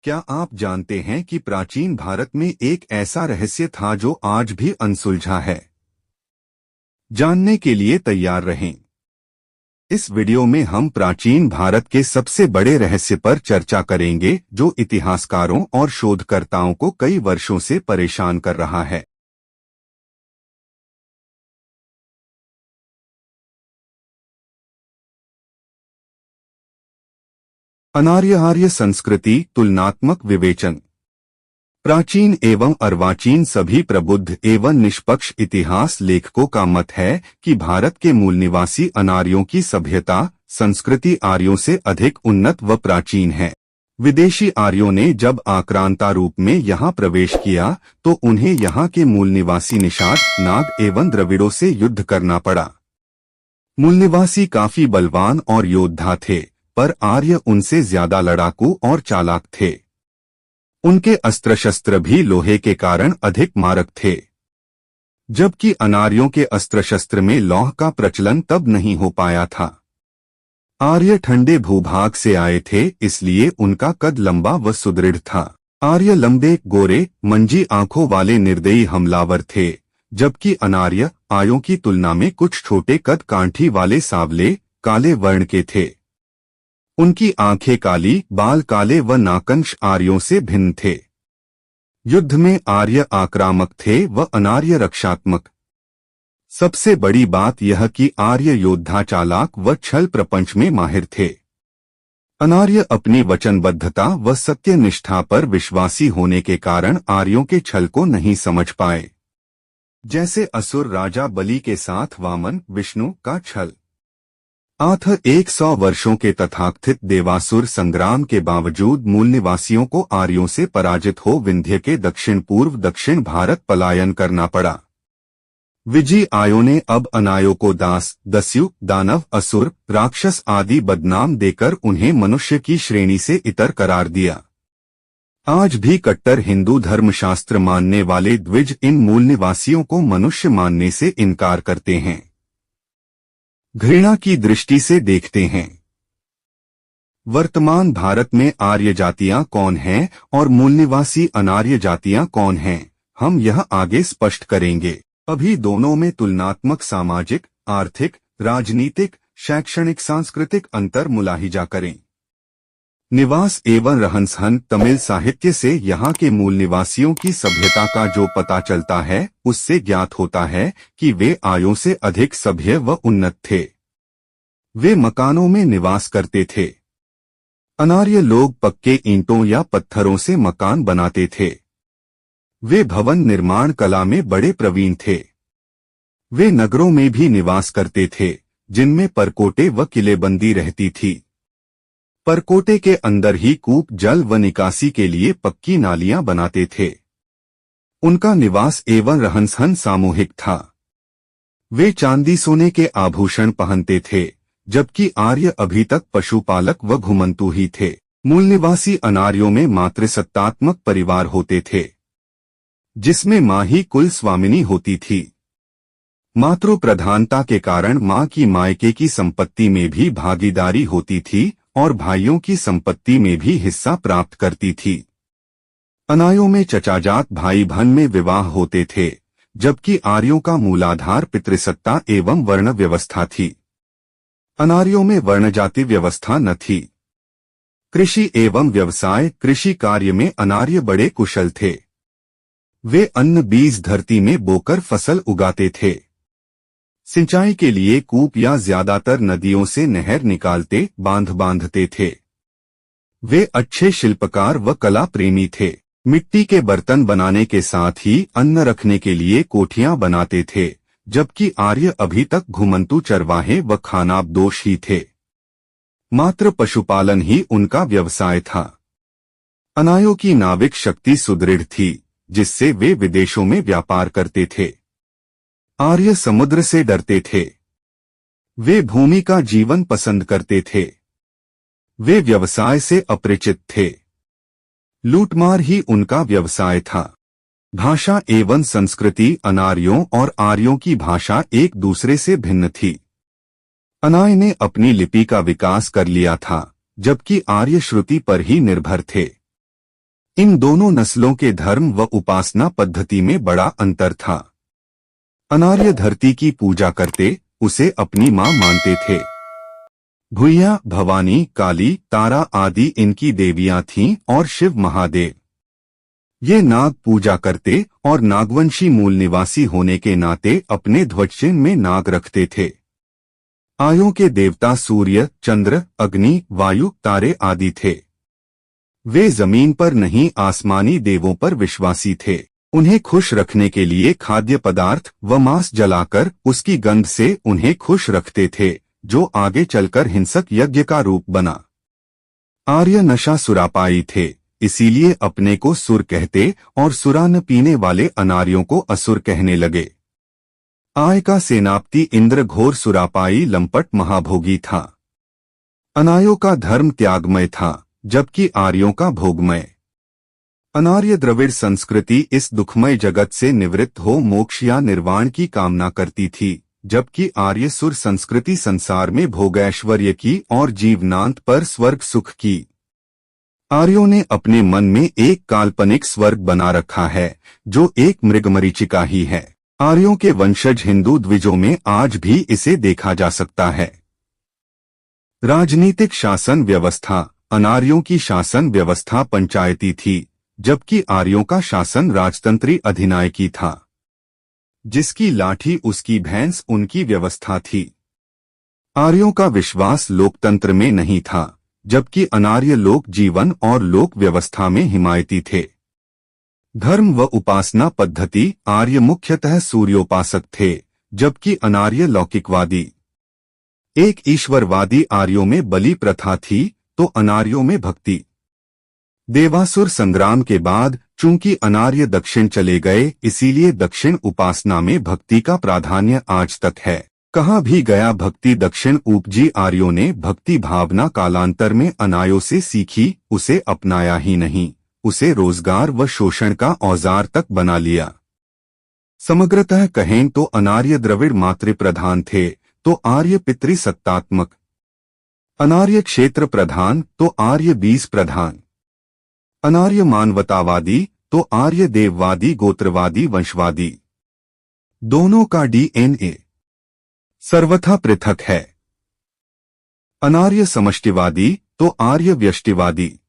क्या आप जानते हैं कि प्राचीन भारत में एक ऐसा रहस्य था जो आज भी अनसुलझा है? जानने के लिए तैयार रहें। इस वीडियो में हम प्राचीन भारत के सबसे बड़े रहस्य पर चर्चा करेंगे जो इतिहासकारों और शोधकर्ताओं को कई वर्षों से परेशान कर रहा है। अनार्य-आर्य संस्कृति तुलनात्मक विवेचन। प्राचीन एवं अर्वाचीन सभी प्रबुद्ध एवं निष्पक्ष इतिहास लेखकों का मत है कि भारत के मूल निवासी अनार्यों की सभ्यता संस्कृति आर्यों से अधिक उन्नत व प्राचीन है। विदेशी आर्यों ने जब आक्रांता रूप में यहाँ प्रवेश किया तो उन्हें यहाँ के मूल निवासी निषाद नाग एवं द्रविड़ों से युद्ध करना पड़ा। मूल निवासी काफी बलवान और योद्धा थे, पर आर्य उनसे ज्यादा लड़ाकू और चालाक थे। उनके अस्त्र शस्त्र भी लोहे के कारण अधिक मारक थे, जबकि अनार्यों के अस्त्र शस्त्र में लौह का प्रचलन तब नहीं हो पाया था। आर्य ठंडे भूभाग से आए थे, इसलिए उनका कद लंबा व सुदृढ़ था। आर्य लंबे गोरे मंजी आंखों वाले निर्दयी हमलावर थे, जबकि अनार्य आर्यों की तुलना में कुछ छोटे कद कांठी वाले सांवले काले वर्ण के थे। उनकी आंखें काली, बाल काले व नाकंश आर्यों से भिन्न थे। युद्ध में आर्य आक्रामक थे व अनार्य रक्षात्मक। सबसे बड़ी बात यह कि आर्य योद्धा चालाक व छल प्रपंच में माहिर थे। अनार्य अपनी वचनबद्धता व सत्यनिष्ठा पर विश्वासी होने के कारण आर्यों के छल को नहीं समझ पाए, जैसे असुर राजा बलि के साथ वामन विष्णु का छल। 100 वर्षों के तथाकथित देवासुर संग्राम के बावजूद मूल निवासियों को आर्यों से पराजित हो विंध्य के दक्षिण पूर्व दक्षिण भारत पलायन करना पड़ा। विजयी आर्यों ने अब अनार्यों को दास दस्यु दानव असुर राक्षस आदि बदनाम देकर उन्हें मनुष्य की श्रेणी से इतर करार दिया। आज भी कट्टर हिंदू धर्मशास्त्र मानने वाले द्विज इन मूल निवासियों को मनुष्य मानने से इनकार करते हैं, घृणा की दृष्टि से देखते हैं। वर्तमान भारत में आर्य जातियां कौन हैं और मूल निवासी अनार्य जातियां कौन हैं, हम यह आगे स्पष्ट करेंगे। अभी दोनों में तुलनात्मक सामाजिक, आर्थिक, राजनीतिक, शैक्षणिक सांस्कृतिक अंतर मुलाहिजा करें। निवास एवं रहन-सहन। तमिल साहित्य से यहाँ के मूल निवासियों की सभ्यता का जो पता चलता है उससे ज्ञात होता है कि वे आर्यों से अधिक सभ्य व उन्नत थे। वे मकानों में निवास करते थे। अनार्य लोग पक्के ईंटों या पत्थरों से मकान बनाते थे। वे भवन निर्माण कला में बड़े प्रवीण थे। वे नगरों में भी निवास करते थे, जिनमें परकोटे व किलेबंदी रहती थी। परकोटे के अंदर ही कूप जल व निकासी के लिए पक्की नालियां बनाते थे। उनका निवास एवं रहन-सहन सामूहिक था। वे चांदी सोने के आभूषण पहनते थे, जबकि आर्य अभी तक पशुपालक व घुमंतू ही थे। मूल निवासी अनार्यों में मातृसत्तात्मक परिवार होते थे, जिसमें माँ ही कुल स्वामिनी होती थी। मातृ प्रधानता के कारण माँ की मायके की संपत्ति में भी भागीदारी होती थी और भाइयों की संपत्ति में भी हिस्सा प्राप्त करती थी। अनार्यों में चचाजात भाई बहन में विवाह होते थे, जबकि आर्यों का मूलाधार पितृसत्ता एवं वर्ण व्यवस्था थी। अनार्यों में वर्णजाति व्यवस्था न थी। कृषि एवं व्यवसाय। कृषि कार्य में अनार्य बड़े कुशल थे। वे अन्न बीज धरती में बोकर फसल उगाते थे। सिंचाई के लिए कूप या ज्यादातर नदियों से नहर निकालते बांध बांधते थे। वे अच्छे शिल्पकार व कला प्रेमी थे। मिट्टी के बर्तन बनाने के साथ ही अन्न रखने के लिए कोठियां बनाते थे, जबकि आर्य अभी तक घुमंतू चरवाहे व खानाबदोश ही थे। मात्र पशुपालन ही उनका व्यवसाय था। अनार्यों की नाविक शक्ति सुदृढ़ थी, जिससे वे विदेशों में व्यापार करते थे। आर्य समुद्र से डरते थे। वे भूमि का जीवन पसंद करते थे। वे व्यवसाय से अपरिचित थे। लूटमार ही उनका व्यवसाय था। भाषा एवं संस्कृति। अनार्यों और आर्यों की भाषा एक दूसरे से भिन्न थी। अनार्य ने अपनी लिपि का विकास कर लिया था, जबकि आर्य श्रुति पर ही निर्भर थे। इन दोनों नस्लों के धर्म व उपासना पद्धति में बड़ा अंतर था। अनार्य धरती की पूजा करते, उसे अपनी मां मानते थे। भुइया, भवानी, काली, तारा आदि इनकी देवियां थीं और शिव महादेव। ये नाग पूजा करते और नागवंशी मूल निवासी होने के नाते अपने ध्वजचिन्ह में नाग रखते थे। आयों के देवता सूर्य, चंद्र, अग्नि, वायु, तारे आदि थे। वे जमीन पर नहीं आसमानी देवों पर विश्वासी थे। उन्हें खुश रखने के लिए खाद्य पदार्थ व मांस जलाकर उसकी गंध से उन्हें खुश रखते थे, जो आगे चलकर हिंसक यज्ञ का रूप बना। आर्य नशा सुरापाई थे, इसीलिए अपने को सुर कहते और सुरा न पीने वाले अनार्यों को असुर कहने लगे। आय का सेनापति इंद्र घोर सुरापाई लंपट महाभोगी था। अनार्यों का धर्म त्यागमय था, जबकि आर्यों का भोगमय। अनार्य द्रविड़ संस्कृति इस दुखमय जगत से निवृत्त हो मोक्ष या निर्वाण की कामना करती थी, जबकि आर्य सुर संस्कृति संसार में भोगैश्वर्य की और जीवनांत पर स्वर्ग सुख की। आर्यों ने अपने मन में एक काल्पनिक स्वर्ग बना रखा है, जो एक मृगमरीचिका ही है। आर्यों के वंशज हिंदू द्विजों में आज भी इसे देखा जा सकता है। राजनीतिक शासन व्यवस्था। अनार्यों की शासन व्यवस्था पंचायती थी, जबकि आर्यों का शासन राजतंत्री अधिनायकी था। जिसकी लाठी उसकी भैंस उनकी व्यवस्था थी। आर्यों का विश्वास लोकतंत्र में नहीं था, जबकि अनार्य लोक जीवन और लोक व्यवस्था में हिमायती थे। धर्म व उपासना पद्धति। आर्य मुख्यतः सूर्योपासक थे, जबकि अनार्य लौकिकवादी। एक ईश्वरवादी आर्यों में बलि प्रथा थी, तो अनार्यों में भक्ति। देवासुर संग्राम के बाद चूंकि अनार्य दक्षिण चले गए, इसीलिए दक्षिण उपासना में भक्ति का प्राधान्य आज तक है। कहाँ भी गया भक्ति दक्षिण उपजी। आर्यों ने भक्ति भावना कालांतर में अनार्यों से सीखी, उसे अपनाया ही नहीं, उसे रोजगार व शोषण का औजार तक बना लिया। समग्रतः कहें तो अनार्य द्रविड़ मातृ प्रधान थे, तो आर्य पितृसत्तात्मक। अनार्य क्षेत्र प्रधान, तो आर्य बीज प्रधान। अनार्य मानवतावादी, तो आर्य देववादी गोत्रवादी वंशवादी। दोनों का डीएनए सर्वथा पृथक है। अनार्य समष्टिवादी, तो आर्य व्यष्टिवादी।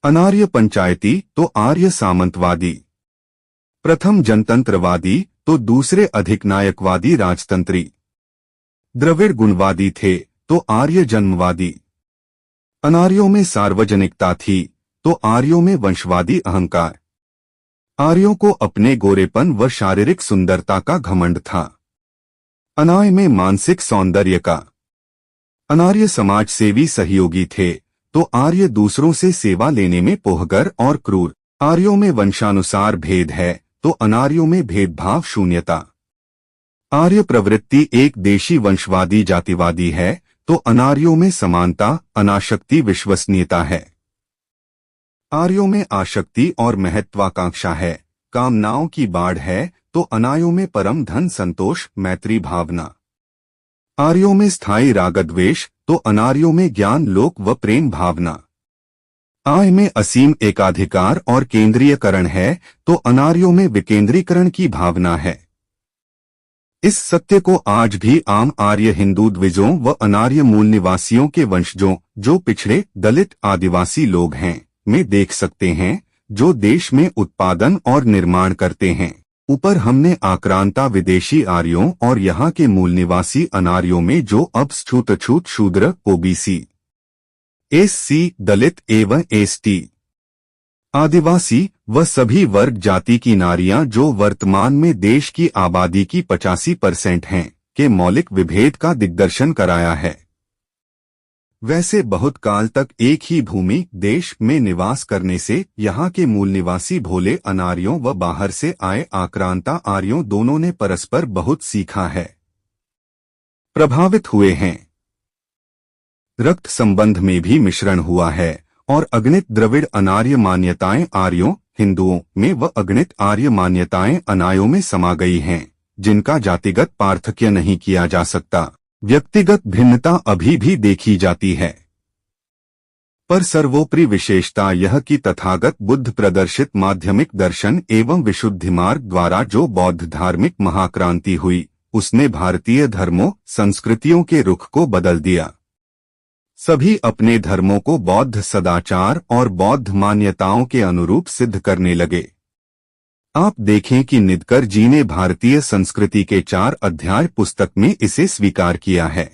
अनार्य पंचायती, तो आर्य सामंतवादी। प्रथम जनतंत्रवादी, तो दूसरे अधिक नायकवादी राजतंत्री। द्रविड़ गुणवादी थे, तो आर्य जन्मवादी। अनार्यों में सार्वजनिकता थी, तो आर्यों में वंशवादी अहंकार। आर्यों को अपने गोरेपन व शारीरिक सुंदरता का घमंड था। अनार्य में मानसिक सौंदर्य का। अनार्य समाज सेवी सहयोगी थे, तो आर्य दूसरों से सेवा लेने में पोहगर और क्रूर। आर्यों में वंशानुसार भेद है, तो अनार्यों में भेदभाव शून्यता। आर्य प्रवृत्ति एक देशी वंशवादी जातिवादी है, तो अनार्यों में समानता अनाशक्ति विश्वसनीयता है। आर्यों में आशक्ति और महत्वाकांक्षा है, कामनाओं की बाढ़ है, तो अनार्यों में परम धन संतोष मैत्री भावना। आर्यों में स्थायी रागद्वेष, तो अनार्यों में ज्ञान लोक व प्रेम भावना। आर्य में असीम एकाधिकार और केंद्रीयकरण है, तो अनार्यों में विकेंद्रीकरण की भावना है। इस सत्य को आज भी आम आर्य हिंदू द्विजों व अनार्य मूल निवासियों के वंशजों, जो पिछड़े दलित आदिवासी लोग हैं, में देख सकते हैं, जो देश में उत्पादन और निर्माण करते हैं। ऊपर हमने आक्रांता विदेशी आर्यों और यहाँ के मूल निवासी अनार्यों में जो अब छूत शूद्र ओबीसी एससी दलित एवं एसटी आदिवासी व सभी वर्ग जाति की नारियां जो वर्तमान में देश की आबादी की 85% हैं, के मौलिक विभेद का दिग्दर्शन कराया है। वैसे बहुत काल तक एक ही भूमि देश में निवास करने से यहाँ के मूल निवासी भोले अनार्यों व बाहर से आए आक्रांता आर्यों दोनों ने परस्पर बहुत सीखा है, प्रभावित हुए हैं। रक्त संबंध में भी मिश्रण हुआ है और अगणित द्रविड़ अनार्य मान्यताएं आर्यों हिंदुओं में व अगणित आर्य मान्यताएं अनार्यों में समा गई हैं, जिनका जातिगत पार्थक्य नहीं किया जा सकता। व्यक्तिगत भिन्नता अभी भी देखी जाती है। पर सर्वोपरि विशेषता यह कि तथागत बुद्ध प्रदर्शित माध्यमिक दर्शन एवं विशुद्धि मार्ग द्वारा जो बौद्ध धार्मिक महाक्रांति हुई, उसने भारतीय धर्मों संस्कृतियों के रुख को बदल दिया। सभी अपने धर्मों को बौद्ध सदाचार और बौद्ध मान्यताओं के अनुरूप सिद्ध करने लगे। आप देखें कि निदकर जी ने भारतीय संस्कृति के 4 अध्याय पुस्तक में इसे स्वीकार किया है।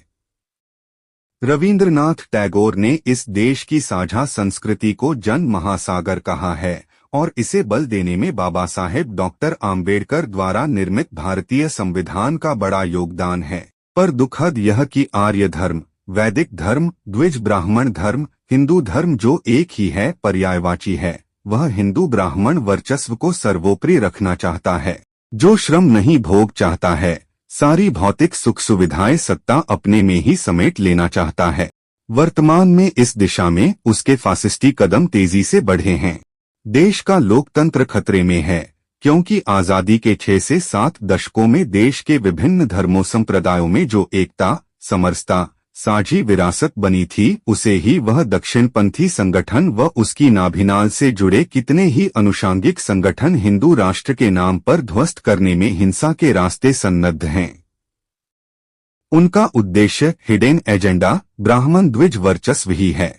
रवींद्रनाथ टैगोर ने इस देश की साझा संस्कृति को जन महासागर कहा है और इसे बल देने में बाबा साहेब डॉक्टर आम्बेडकर द्वारा निर्मित भारतीय संविधान का बड़ा योगदान है। पर दुखद यह कि आर्य धर्म, वैदिक धर्म, द्विज ब्राह्मण धर्म, हिंदू धर्म जो एक ही है पर्यायवाची है, वह हिंदू ब्राह्मण वर्चस्व को सर्वोपरि रखना चाहता है। जो श्रम नहीं भोग चाहता है, सारी भौतिक सुख सुविधाएं सत्ता अपने में ही समेट लेना चाहता है। वर्तमान में इस दिशा में उसके फासिस्टी कदम तेजी से बढ़े हैं। देश का लोकतंत्र खतरे में है क्योंकि आजादी के 6 से 7 दशकों में देश के विभिन्न धर्मों संप्रदायों में जो एकता, समरसता, साझी विरासत बनी थी, उसे ही वह दक्षिणपंथी संगठन व उसकी नाभिनाल से जुड़े कितने ही अनुषांगिक संगठन हिंदू राष्ट्र के नाम पर ध्वस्त करने में हिंसा के रास्ते सन्नद्ध हैं। उनका उद्देश्य हिडन एजेंडा ब्राह्मण द्विज वर्चस्व ही है।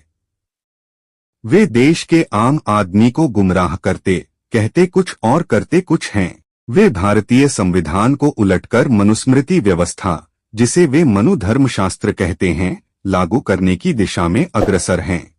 वे देश के आम आदमी को गुमराह करते, कहते कुछ और करते कुछ हैं। वे भारतीय संविधान को उलटकर मनुस्मृति व्यवस्था, जिसे वे मनु धर्मशास्त्र कहते हैं, लागू करने की दिशा में अग्रसर हैं।